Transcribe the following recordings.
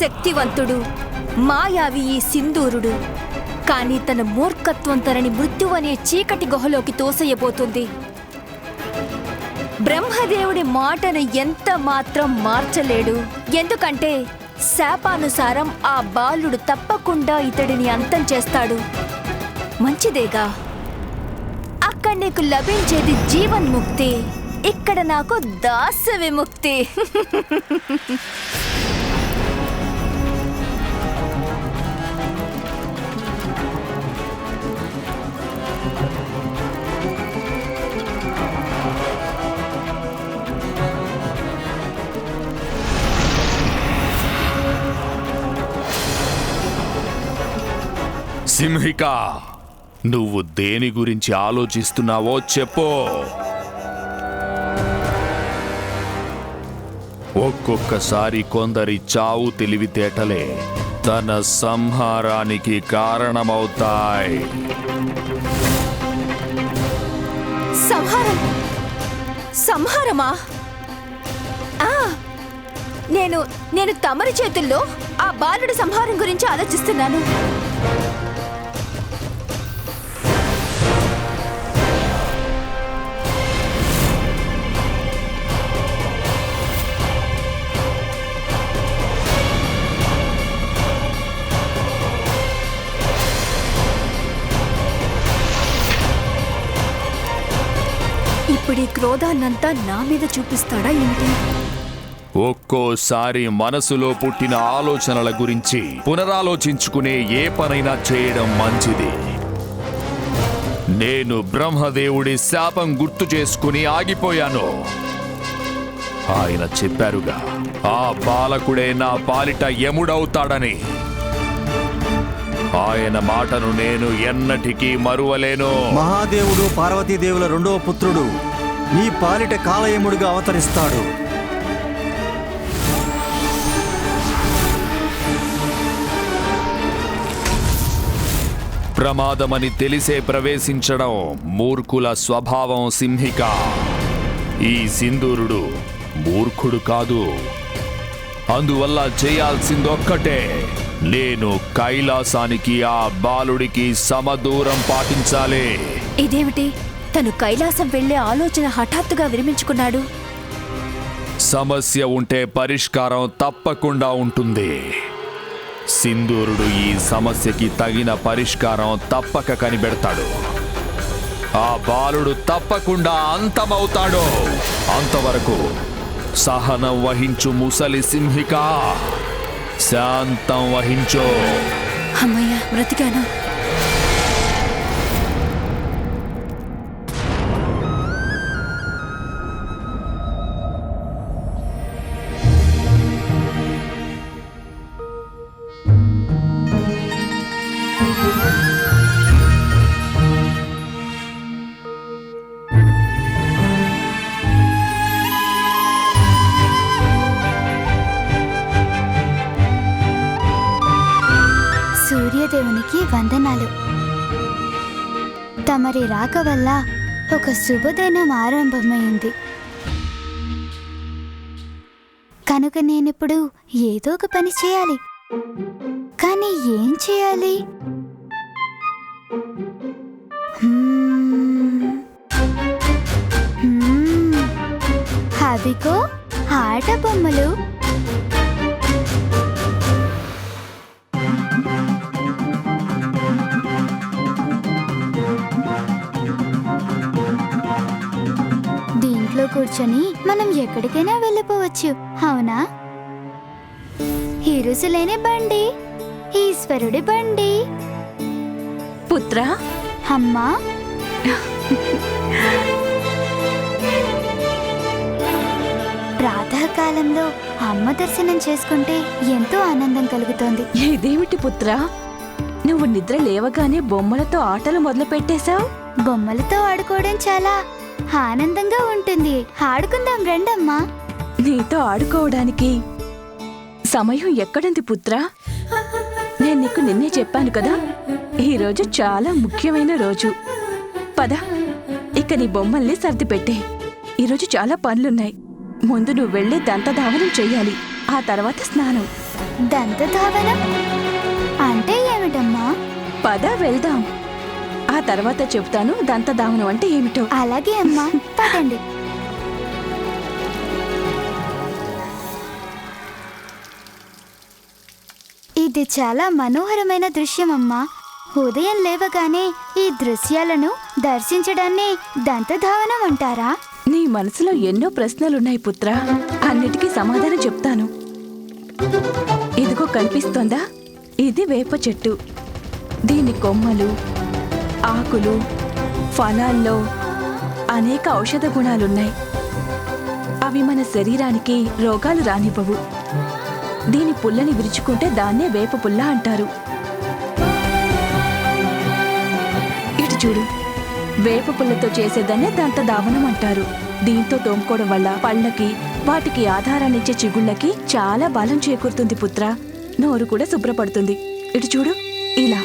శక్తివంతుడు, మాయావి ఈ సింధూరుడు. కానీ తన మూర్ఖత్వం తనని మృత్యు అనే చీకటి గుహలోకి తోసేయబోతుంది. బ్రహ్మదేవుడి మాటను ఎంత మాత్రం మార్చలేడు. ఎందుకంటే శాపానుసారం ఆ బాలుడు తప్పకుండా ఇతడిని అంతం చేస్తాడు. మంచిదేగా. అక్కడ నీకు లభించేది జీవన్ముక్తి, ఇక్కడ నాకు దాస విముక్తి. సింహిక, నువ్వు దేని గురించి ఆలోచిస్తున్నావో చెప్పు. ఒక్కొక్కసారి కొందరి చావు తెలివితేటలే తన సంహారానికి కారణమవుతాయి. సంహారమా? నేను తమరి చేతుల్లో ఆ బాలుడి సంహారం గురించి ఆలోచిస్తున్నాను. ఇప్పుడు ఈ క్రోధాన్నంతా నా మీద చూపిస్తాడా ఏంటి? ఒక్కోసారి మనసులో పుట్టిన ఆలోచనల గురించి పునరాలోచించుకునే ఏ పనైనా చేయడం మంచిది. నేను బ్రహ్మదేవుడి శాపం గుర్తు చేసుకుని ఆగిపోయాను. ఆయన చెప్పారుగా, ఆ బాలకుడే నా పాలిట యముడవుతాడని. ఆయన మాటను నేను ఎన్నటికీ మరువలేను. మహాదేవుడు పార్వతీదేవుల రెండవ పుత్రుడు నీ పాలిట కాలయముడుగా అవతరిస్తాడు. ప్రమాదమని తెలిసే ప్రవేశించడం మూర్ఖుల స్వభావం. సింహిక, ఈ సింధూరుడు మూర్ఖుడు కాదు. అందువల్ల చేయాల్సిందొక్కటే, నేను కైలాసానికి ఆ బాలుడికి సమదూరం పాటించాలి. ఇదేమిటి? తను కైలాసం వెళ్లే ఆలోచన హఠాత్తుగా విరమించుకున్నాడు. సమస్య ఉంటే పరిష్కారం తప్పకుండా ఉంటుంది. సింధూరుడు ఈ సమస్యకి తగిన పరిష్కారం తప్పక కనిపెడతాడు. ఆ బాలుడు తప్పకుండా అంతమవుతాడు. అంతవరకు సహనం వహించు ముసలి సింహిక, శాంతం వహించు. అమ్మయ్య, బ్రతికాను. సూర్యదేవునికి వందనాలు. తమరి రాక వల్ల ఒక శుభదినం ఆరంభమైంది. కనుక నేనిప్పుడు ఏదో ఒక పని చేయాలి. కానీ ఏం చేయాలి? అవిగో ఆట బొమ్మలు. దీంట్లో కూర్చొని మనం ఎక్కడికైనా వెళ్ళిపోవచ్చు, అవునా? ఇరుసులేని బండి, ఈశ్వరుడి బండి. పుత్ర, అమ్మా, ప్రాతకాలంలో అమ్మ దర్శనం చేసుకుంటే ఎంతో ఆనందం కలుగుతోంది. ఇదేమిటి పుత్రా, నువ్వు నిద్ర లేవగానే బొమ్మలతో ఆటలు మొదలు పెట్టేశావు? బొమ్మలతో ఆడుకోవడం చాలా ఆనందంగా ఉంటుంది. ఆడుకుందాం రండమ్మా. నీతో ఆడుకోవడానికి సమయం ఎక్కడుంది పుత్రా? నేను నీకు నిన్నే చెప్పాను కదా, ఈరోజు చాలా ముఖ్యమైన రోజు. పద, ఇక నీ బొమ్మల్ని సర్ది పెట్టే. ఈరోజు చాలా పనులున్నాయి. ముందు నువ్వు వెళ్ళి దంతధావనం చెయ్యాలి, ఆ తర్వాత స్నానం. దంతధావనం అంటే ఏమిటమ్మా? పద వెళ్దాం. ఆ తర్వాత చెప్తాను దంతధావనం అంటే ఏమిటో. అలాగే అమ్మా, పదండి. ఇది చాలా మనోహరమైన దృశ్యం అమ్మా. ఉదయం లేవగానే ఈ దృశ్యాలను దర్శించడాన్ని దంతధావనం అంటారా? నీ మనసులో ఎన్నో ప్రశ్నలున్నాయి పుత్ర. అన్నిటికీ సమాధానం చెప్తాను. ఇదిగో కనిపిస్తోందా? ఇది వేప చెట్టు. దీని కొమ్మలు, ఆకులు, ఫలాల్లో అనేక ఔషధ గుణాలున్నాయి. అవి మన శరీరానికి రోగాలు రానివ్వవు. దీని పుల్లని విరుచుకుంటే దాన్నే వేప పుల్ల అంటారు. ఇటు చూడు, వేప పుల్లతో చేసేదాన్నే దంతధావనం అంటారు. దీంతో తోముకోవడం వల్ల పళ్ళకి, వాటికి ఆధారాన్నిచ్చే చిగుళ్ళకి చాలా బలం చేకూరుతుంది పుత్ర. నోరు కూడా శుభ్రపడుతుంది. ఇటు చూడు, ఇలా.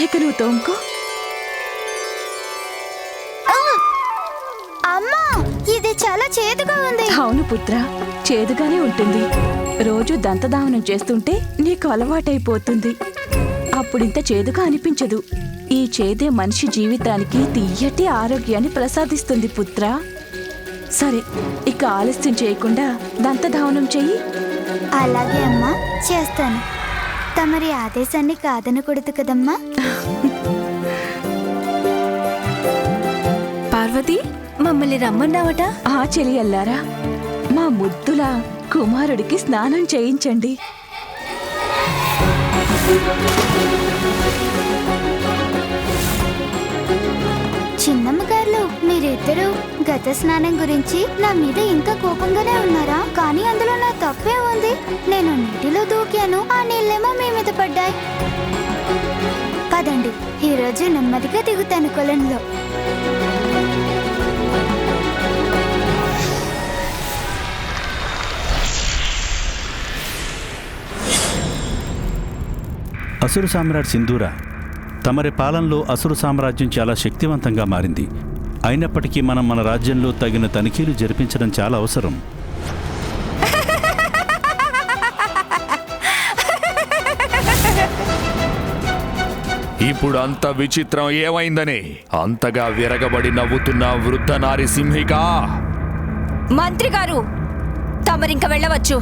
ఇక నువ్వు తోముకో. అమ్మా, ఇది చాలా చేదుగా ఉంది. అవును పుత్ర, చేదుగానే ఉంటుంది. రోజు దంతధావనం చేస్తుంటే నీకు అలవాటైపోతుంది. అప్పుడింత చేదుగా అనిపించదు. ఈ చేదే మనిషి జీవితానికి తియ్యటి ఆరోగ్యాన్ని ప్రసాదిస్తుంది పుత్ర. సరే, ఇక ఆలస్యం చేయకుండా దంతధావనం చెయ్యి. అలాగే అమ్మా, చేస్తాను. తమరి ఆదేశాన్ని కాదనకూడదు కదమ్మా. పార్వతి, మమ్మల్ని రమ్మన్నావట? ఆ చెలియల్లారా, మా ముద్దుల కుమారుడికి స్నానం చేయించండి. చిన్నమ్మ గారు, మీరిద్దరూ గత స్నానం గురించి నా మీద ఇంకా కోపంగానే ఉన్నారా? కానీ అందులో నా తప్పే ఉంది. నేను నీటిలో దూకాను, ఆ నీళ్ళేమో మీ మీద పడ్డాయి. పదండి, ఈరోజు నెమ్మదిగా దిగుతాను కొలంలో. అసురు సామ్రాట్ సింధూర, తమరి పాలనలో అసురు సామ్రాజ్యం చాలా శక్తివంతంగా మారింది. అయినప్పటికీ మనం మన రాజ్యంలో తగిన తనిఖీలు జరిపించడం చాలా అవసరం. ఇప్పుడు అంత విచిత్రం ఏమైందని అంతగా విరగబడి నవ్వుతున్న వృద్ధ నారి సింహిక. మంత్రి గారు, తమరింక వెళ్ళవచ్చు.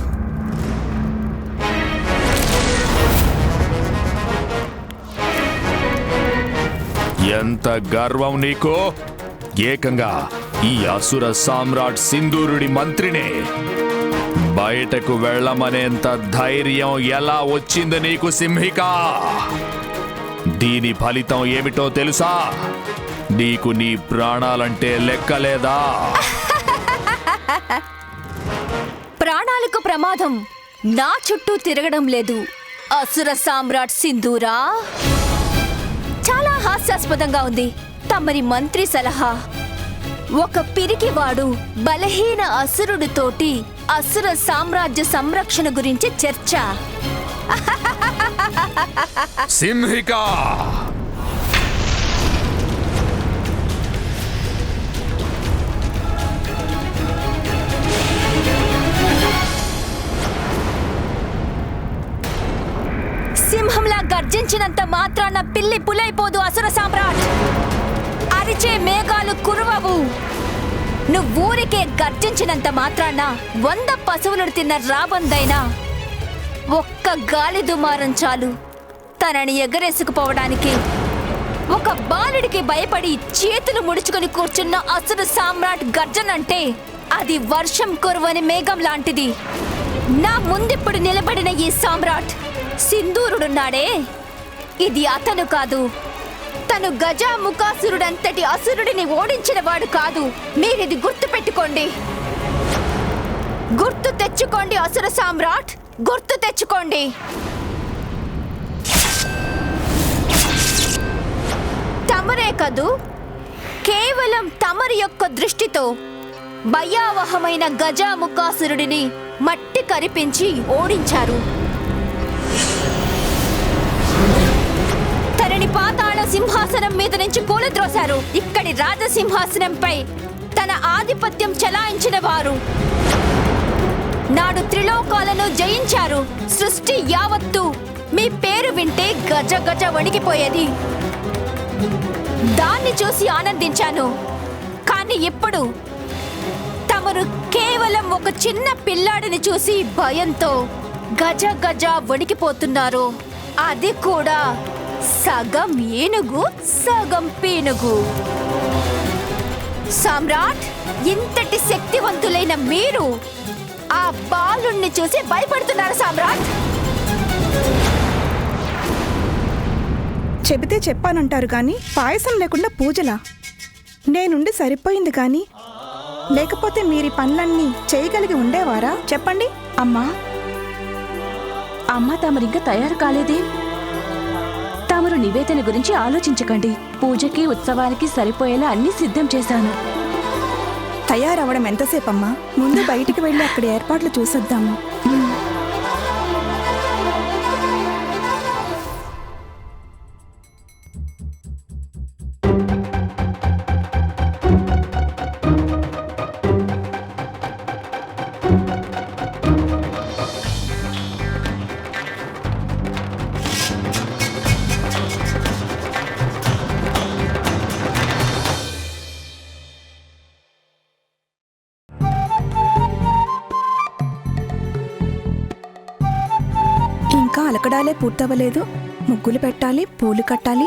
ఎంత గర్వం నీకు! ఏకంగా ఈ అసుర సామ్రాట్ సింధూరుడి మంత్రినే బయటకు వెళ్ళమనేంత ధైర్యం ఎలా వచ్చింది నీకు సింహిక? దీని ఫలితం ఏమిటో తెలుసా? నీకు నీ ప్రాణాలంటే లెక్కలేదా? ప్రాణాలకు ప్రమాదం నా చుట్టూ తిరగడం లేదు అసుర సామ్రాట్ సింధూరా. చాలా హాస్యాస్పదంగా ఉంది తమరి మంత్రి సలహా. ఒక పిరికివాడు బలహీన అసురుడితోటి అసుర సామ్రాజ్య సంరక్షణ గురించి చర్చ. సింహిక, సింహంలా గర్జించినంత మాత్రాన పిల్లి పులైపోదు అసుర సామ్రాట్. అరిచే మేఘాలు కురువవు. నువ్వూరికే గర్జించినంత మాత్రాన 100 పశువులను తిన్న రాబందైనా ఒక్క గాలి దుమారం చాలు తనని ఎగరేసుకుపోవడానికి. ఒక బాలుడికి భయపడి చేతులు ముడుచుకొని కూర్చున్న అసుర సామ్రాట్ గర్జనంటే అది వర్షం కురువని మేఘం లాంటిది. నా ముందిప్పుడు నిలబడిన ఈ సామ్రాట్ సింధూరుడున్నాడే, ఇది అతను కాదు. తను గజాముఖాసురుడంతటి అసురుడిని ఓడించిన వాడు కాదు. మీరిది గుర్తు పెట్టుకోండి. గుర్తు తెచ్చుకోండి అసుర సామ్రాట్, గుర్తు తెచ్చుకోండి. తమరే కదూ కేవలం తమరి యొక్క దృష్టితో భయావహమైన గజాముఖాసురుడిని మట్టి కరిపించి ఓడించారు. తనని పాతాళ సింహాసనం మీద నుంచి కూలద్రోశారు. ఇక్కడి రాజసింహాసనంపై తన ఆధిపత్యం చెలాయించిన వారు నాడు త్రిలోకాలను జయించారు. సృష్టి యావత్తు మీ పేరు వింటే గజ గజ వణికిపోయేది. దాన్ని చూసి ఆనందించాను. కానీ ఇప్పుడు తమరు కేవలం ఒక చిన్న పిల్లాడిని చూసి భయంతో గజ గజ వణికిపోతున్నారు. అది కూడా సగం ఏనుగు సగం పీనుగు. సామ్రాట్, ఇంతటి శక్తివంతులైన మీరు ఆ బాలుణ్ణి చూసి భయపడుతున్నారు సామ్రాట్. చెబితే చెప్పానంటారు కానీ పాయసం లేకుండా పూజలా? నేనుండి సరిపోయింది కానీ లేకపోతే మీరీ పనులన్నీ చేయగలిగి ఉండేవారా? చెప్పండి. అమ్మా, తమరింకా తయారు కాలేదే. తమరు నివేదన గురించి ఆలోచించకండి. పూజకి ఉత్సవానికి సరిపోయేలా అన్ని సిద్ధం చేశాను. తయారవడం ఎంతసేపమ్మా? ముందు బయటికి వెళ్ళి అక్కడ ఏర్పాట్లు చూసొద్దాము. ఇంకా అలకడాలే పూర్తవలేదు. ముగ్గులు పెట్టాలి, పూలు కట్టాలి.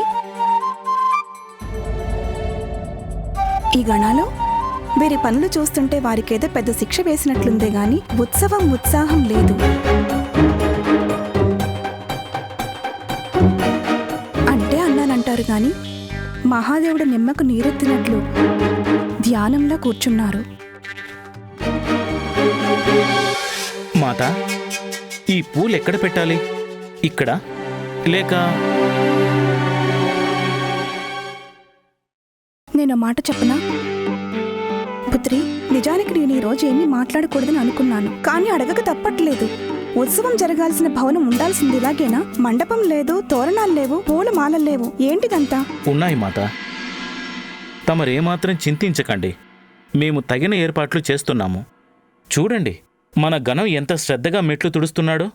ఈ గణాలు వీరి పనులు చూస్తుంటే వారికేదో పెద్ద శిక్ష వేసినట్లుందే గాని ఉత్సాహం లేదు. అంటే అన్నానంటారు గాని మహాదేవుడు నిమ్మకు నీరెత్తినట్లు ధ్యానంలో కూర్చున్నారు. మాత, ఈ పూలు ఎక్కడ పెట్టాలి? ఇక్కడ లేక? నేను మాట చెప్పనా పుత్రి? నిజానికి నేను ఈ రోజు ఏమీ మాట్లాడకూడదని అనుకున్నాను, కానీ అడగక తప్పట్లేదు. ఉత్సవం జరగాల్సిన భవనం ఉండాల్సింది ఇలాగేనా? మండపం లేదు, తోరణాలు లేవు, పూల మాలలు లేవు. ఏంటిదంతా? ఉన్నాయి మాత, తమరేమాత్రం చింతించకండి. మేము తగిన ఏర్పాట్లు చేస్తున్నాము. చూడండి, మన గణం ఎంత శ్రద్ధగా మెట్లు తుడుస్తున్నాడో.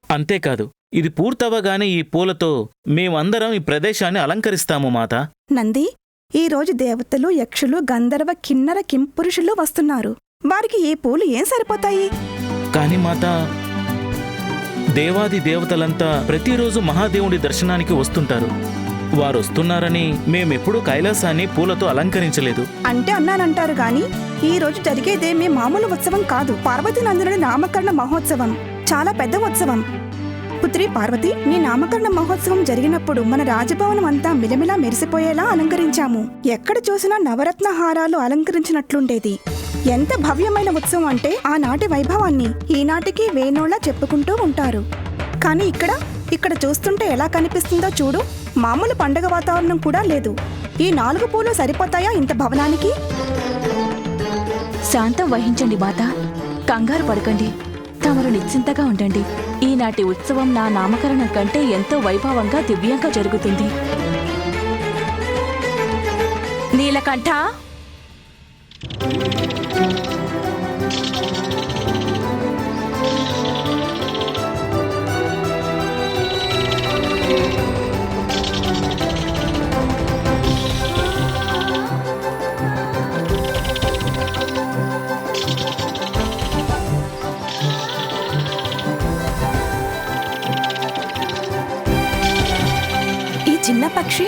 అంతేకాదు, ఇది పూర్తవగానే ఈ పూలతో మేమందరం ఈ ప్రదేశాన్ని అలంకరిస్తాము మాత. నంది, ఈ రోజు దేవతలు, యక్షులు, గంధర్వ, కిన్నర, కింపురుషులు వస్తున్నారు. వారికి ఈ పూలు ఏం సరిపోతాయి? కాని మాత, దేవాది దేవతలంతా ప్రతిరోజు మహాదేవుడి దర్శనానికి వస్తుంటారు. వారొస్తున్నారని మేమెప్పుడూ కైలాసాన్ని పూలతో అలంకరించలేదు. అంటే అన్నానంటారు గాని ఈ రోజు జరిగేదేమీ మామూలు ఉత్సవం కాదు. పార్వతీనందనుడి నామకరణ మహోత్సవం చాలా పెద్ద ఉత్సవం. పుత్రి పార్వతి, నీ నామకరణ మహోత్సవం జరిగినప్పుడు మన రాజభవనం అంతా మిలమిలా మెరిసిపోయేలా అలంకరించాము. ఎక్కడ చూసినా నవరత్న హారాలు అలంకరించినట్లుండేది. ఎంత భవ్యమైన ఉత్సవం అంటే ఆనాటి వైభవాన్ని ఈనాటికి వేణోళ్లా చెప్పుకుంటూ ఉంటారు. కానీ ఇక్కడ చూస్తుంటే ఎలా కనిపిస్తుందో చూడు. మామూలు పండగ వాతావరణం కూడా లేదు. ఈ 4 పూలు సరిపోతాయా ఇంత భవనానికి? శాంతం వహించండి మాత, కంగారు పడకండి. తమరు నిశ్చింతగా ఉండండి. ఈనాటి ఉత్సవం నా నామకరణం కంటే ఎంతో వైభవంగా దివ్యంగా జరుగుతుంది. నీలకంఠ, ఈ చిన్న పక్షి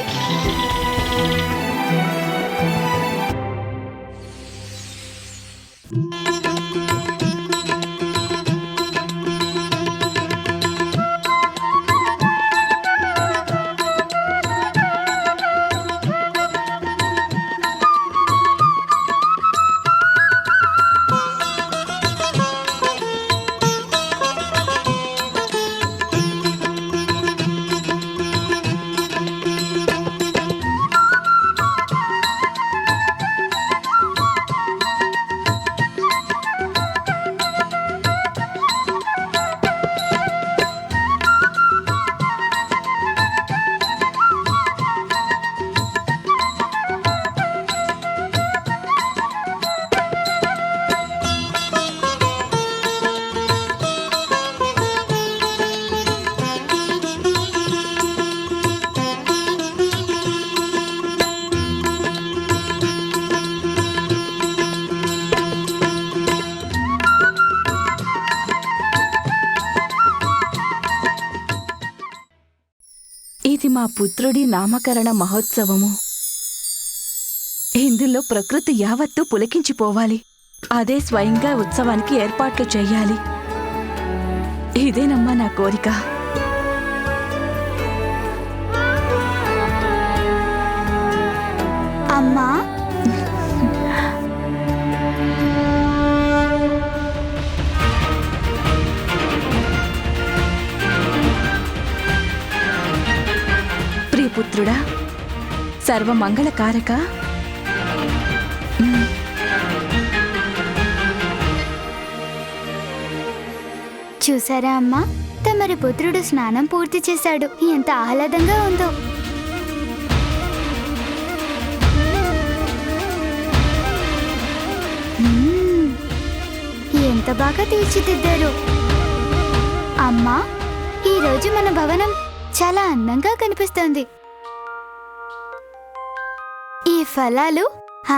మా పుత్రుడి నామకరణ మహోత్సవము. ఇందులో ప్రకృతి యావత్తూ పులకించిపోవాలి. అదే స్వయంగా ఉత్సవానికి ఏర్పాట్లు చెయ్యాలి. ఇదేనమ్మా నా కోరిక. అమ్మా, ప్రియపుత్రుడా, సర్వమంగళకారక, చూసారా అమ్మా, తమరి పుత్రుడు స్నానం పూర్తి చేశాడు. ఎంత ఆహ్లాదంగా ఉందో. మ్మ్, ఎంత బాగా తీర్చిదిద్దారు. అమ్మా, ఈరోజు మన భవనం చాలా అందంగా కనిపిస్తోంది. ఈ ఫలాలు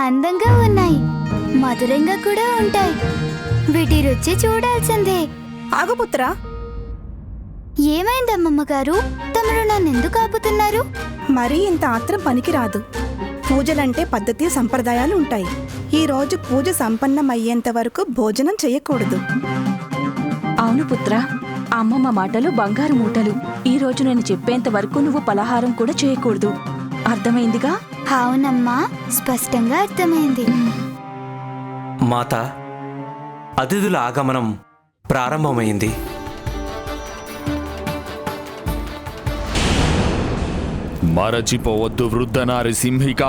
అందంగా ఉన్నాయి, మధురంగా కూడా ఉంటాయి. వీటి రుచి చూడాల్సిందే. ఆగుపుత్రా, ఏమైందమ్మమ్మ గారు? తమరు నన్నెందుకు ఆపుతున్నారు? మరీ ఇంత ఆత్రం పనికిరాదు. పూజలంటే పద్ధతి సంప్రదాయాలు ఉంటాయి. ఈ రోజు పూజ సంపన్నమయ్యేంత వరకు భోజనం చేయకూడదు. అవును పుత్రా, అమ్మమ్మ మాటలు బంగారు మూటలు. ఈ రోజు నేను చెప్పేంత వరకు నువ్వు పలహారం కూడా చేయకూడదు. అర్థమైందిగా? అవునమ్మా, స్పష్టంగా అర్థమైంది. మాత, అతిథుల ఆగమనం ప్రారంభమైంది. మరచిపోవద్దు వృద్ధ నారసింహిక,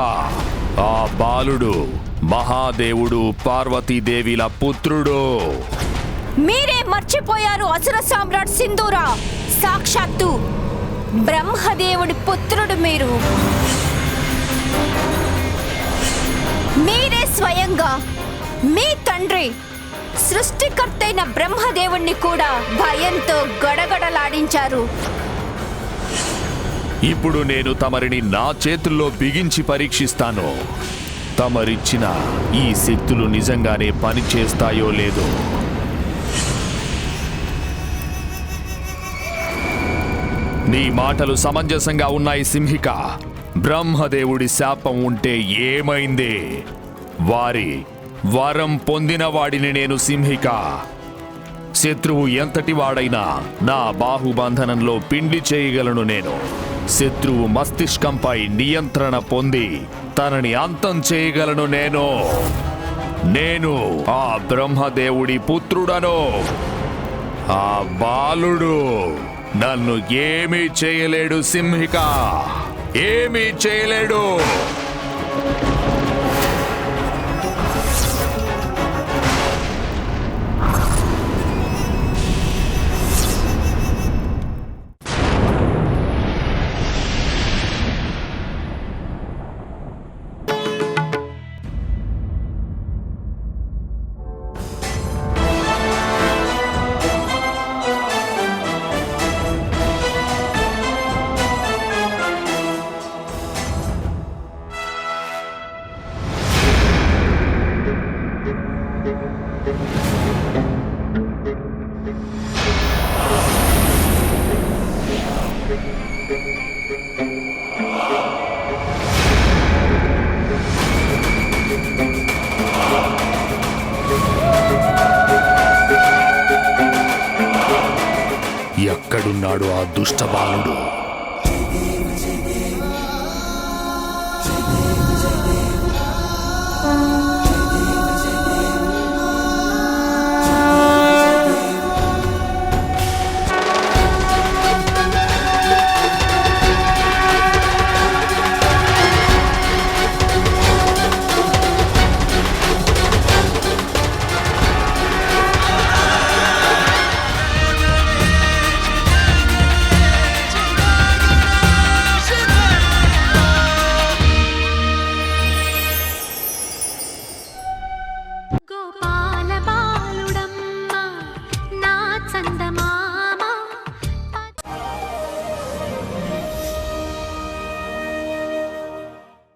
ఆ బాలుడు మహాదేవుడు పార్వతీదేవిల పుత్రుడు. మీరే మర్చిపోయారు అసుర సామ్రాట్ సింధూరా. సాక్షాత్తు బ్రహ్మదేవుడి పుత్రుడు మీరు. మీరే స్వయంగా మీ తండ్రి సృష్టికర్తైన బ్రహ్మదేవుణ్ణి కూడా భయంతో గడగడలాడించారు. ఇప్పుడు నేను తమరిని నా చేతుల్లో బిగించి పరీక్షిస్తాను. తమరిచ్చిన ఈ శక్తులు నిజంగానే పనిచేస్తాయో లేదో. నీ మాటలు సమంజసంగా ఉన్నాయి సింహిక. బ్రహ్మదేవుడి శాపం ఉంటే ఏమైంది? వారి వరం పొందిన వాడిని నేను సింహిక. శత్రువు ఎంతటి వాడైనా నా బాహుబంధనంలో పిండి చేయగలను నేను. శత్రువు మస్తిష్కంపై నియంత్రణ పొంది తనని అంతం చేయగలను నేను. నేను ఆ బ్రహ్మదేవుడి పుత్రుడను. ఆ బాలుడు నన్ను ఏమీ చేయలేడు సింహిక, ఏమీ చేయలేడు. ఎక్కడున్నాడు ఆ దుష్ట బాలుడు?